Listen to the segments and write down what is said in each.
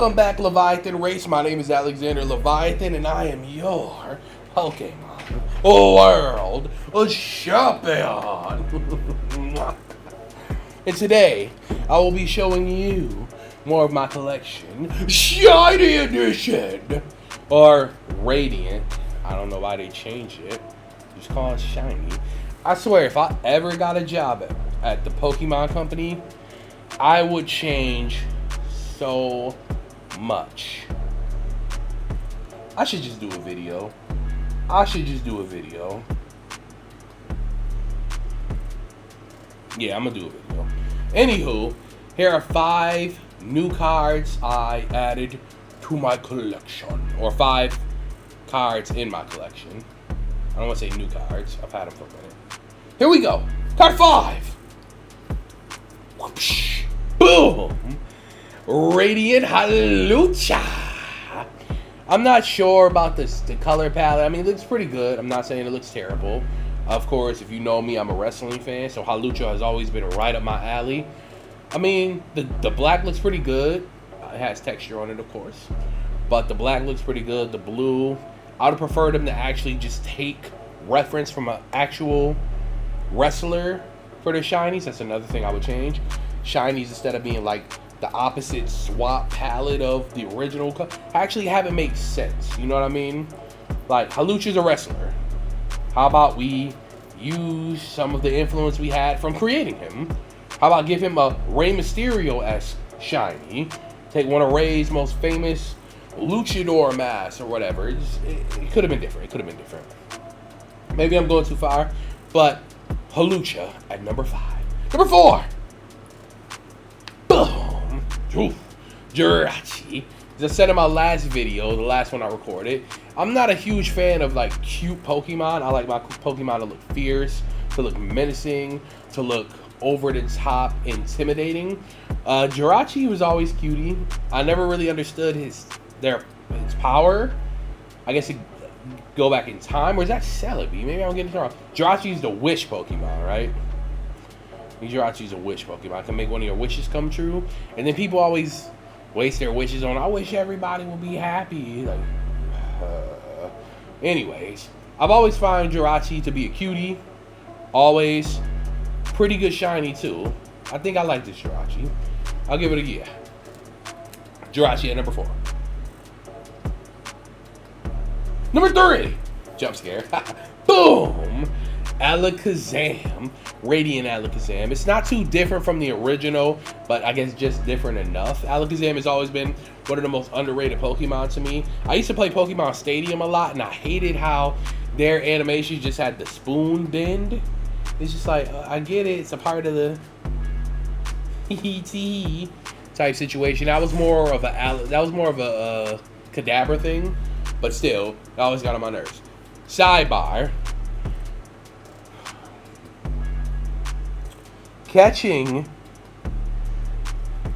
Welcome back, Leviathan Race. My name is Alexander Leviathan, and I am your Pokemon World Champion. And today, I will be showing you more of my collection, Shiny Edition, or Radiant. I don't know why they changed it. Just call it Shiny. I swear, if I ever got a job at the Pokemon Company, I would change so much. I should just do a video. Yeah, I'm gonna do a video. Anywho, here are 5 new cards I added to my collection. Or 5 cards in my collection. I don't want to say new cards. I've had them for a minute. Here we go. Card 5. Whoopsh. Boom. Radiant Hawlucha. I'm not sure about the color palette. I mean, it looks pretty good. I'm not saying it looks terrible. Of course, if you know me, I'm a wrestling fan, so Hawlucha has always been right up my alley. I mean, the black looks pretty good. It has texture on it, of course. But the black looks pretty good. The blue, I would have preferred them to actually just take reference from an actual wrestler for the shinies. That's another thing I would change. Shinies, instead of being like the opposite swap palette of the original, actually have it make sense. You know what I mean? Like, Hawlucha's a wrestler. How about we use some of the influence we had from creating him? How about give him a Rey Mysterio-esque shiny? Take one of Rey's most famous luchador masks or whatever. It could have been different. Maybe I'm going too far, but Hawlucha at number 5. Number 4. Boom. Oof. Jirachi. As I said in my last video, the last one I recorded, I'm not a huge fan of like cute Pokemon. I like my Pokemon to look fierce, to look menacing, to look over the top intimidating. Jirachi was always cutie. I never really understood his power. I guess it go back in time, or is that Celebi? Maybe I'm getting it wrong. Jirachi's the wish Pokemon, right? Jirachi's a wish Pokemon. I can make one of your wishes come true. And then people always waste their wishes on, I wish everybody will be happy. Like, anyways, I've always found Jirachi to be a cutie. Always. Pretty good shiny, too. I think I like this Jirachi. I'll give it a yeah. Jirachi at number 4. Number 3. Jump scare. Boom. Alakazam. Radiant Alakazam. It's not too different from the original, but I guess just different enough. Alakazam has always been one of the most underrated Pokemon to me. I used to play Pokemon Stadium a lot, and I hated how their animations just had the spoon bend. It's just like, I get it. It's a part of the type situation. That was more of a Kadabra thing, but still, it always got on my nerves. Sidebar. Catching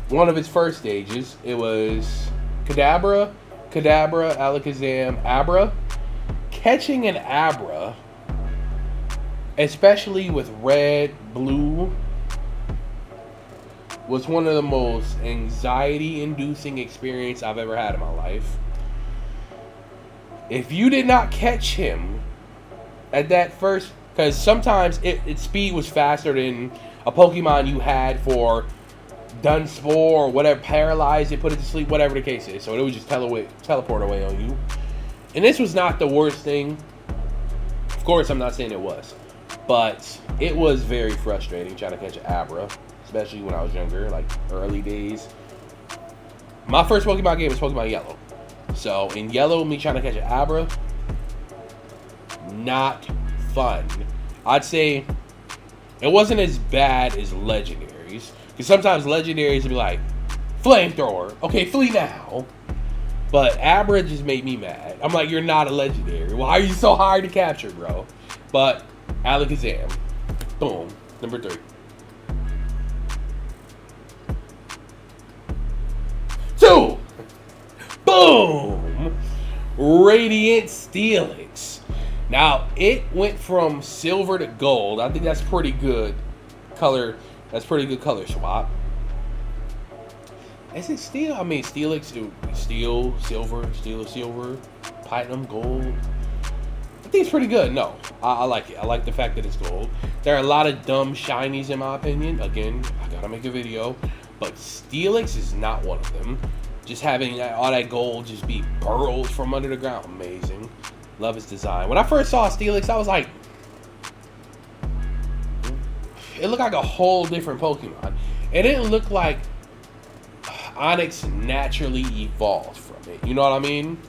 one of its first stages, it was Kadabra, Alakazam, Abra. Catching an Abra, especially with red, blue, was one of the most anxiety-inducing experience I've ever had in my life. If you did not catch him at that first, because sometimes its speed was faster than a Pokemon you had for Dunsparce or whatever, paralyzed it, put it to sleep, whatever the case is. So it would just teleport away on you. And this was not the worst thing. Of course, I'm not saying it was. But it was very frustrating trying to catch an Abra, especially when I was younger, like early days. My first Pokemon game was Pokemon Yellow. So in Yellow, me trying to catch an Abra, not fun. I'd say it wasn't as bad as Legendaries. Because sometimes Legendaries would be like, Flamethrower, okay, flee now. But Abra just made me mad. I'm like, you're not a Legendary. Why are you so hard to capture, bro? But Alakazam. Boom. Number 3. 2. Boom. Radiant Steelix. Now, it went from silver to gold. I think that's pretty good color. That's pretty good color swap. Is it steel? I mean, steel, steel, silver, platinum, gold. I think it's pretty good. No, I like it. I like the fact that it's gold. There are a lot of dumb shinies in my opinion. Again, I gotta make a video, but Steelix is not one of them. Just having all that gold just be burrowed from under the ground, amazing. Love his design. When I first saw Steelix, I was like, it looked like a whole different Pokemon. It didn't look like Onyx naturally evolved from it. You know what I mean?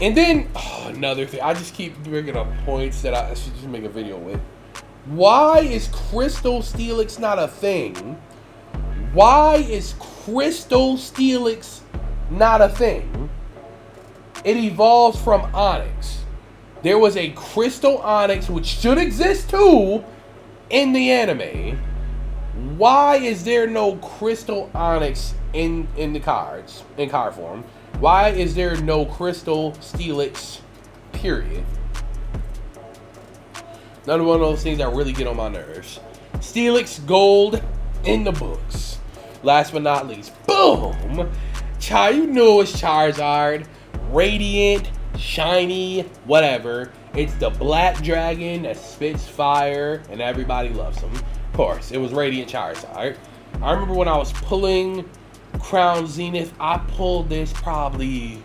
And then, another thing. I just keep bringing up points that I should just make a video with. Why is Crystal Steelix not a thing? Why is Crystal Steelix not a thing? It evolves from Onyx. There was a Crystal Onyx, which should exist too, in the anime. Why is there no Crystal Onyx in the cards, in card form? Why is there no Crystal Steelix, period? Another one of those things that really get on my nerves. Steelix Gold in the books. Last but not least, boom! You knew it was Charizard. Radiant, shiny, whatever. It's the black dragon that spits fire and everybody loves him. Of course, it was Radiant Charizard. I remember when I was pulling Crown Zenith, I pulled this probably,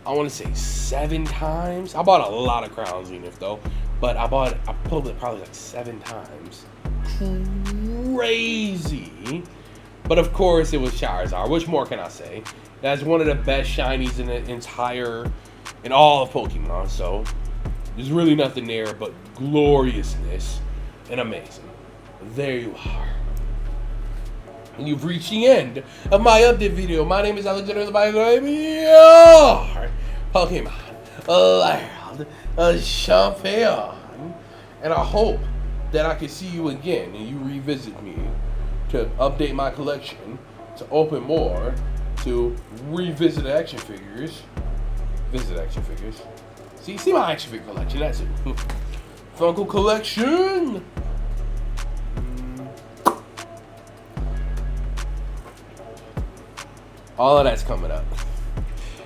I want to say 7 times. I bought a lot of Crown Zenith though, but I pulled it probably like 7 times. Crazy. But of course it was Charizard. Which more can I say? That's one of the best shinies in all of Pokemon. So there's really nothing there but gloriousness and amazing. There you are. And you've reached the end of my update video. My name is Alexander the Pokemon Land Champion. And I hope that I can see you again and you revisit me to update my collection, to open more, to revisit action figures. Visit action figures. See my action figure collection, that's it. Funko collection! All of that's coming up.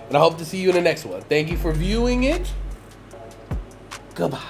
And I hope to see you in the next one. Thank you for viewing it. Goodbye.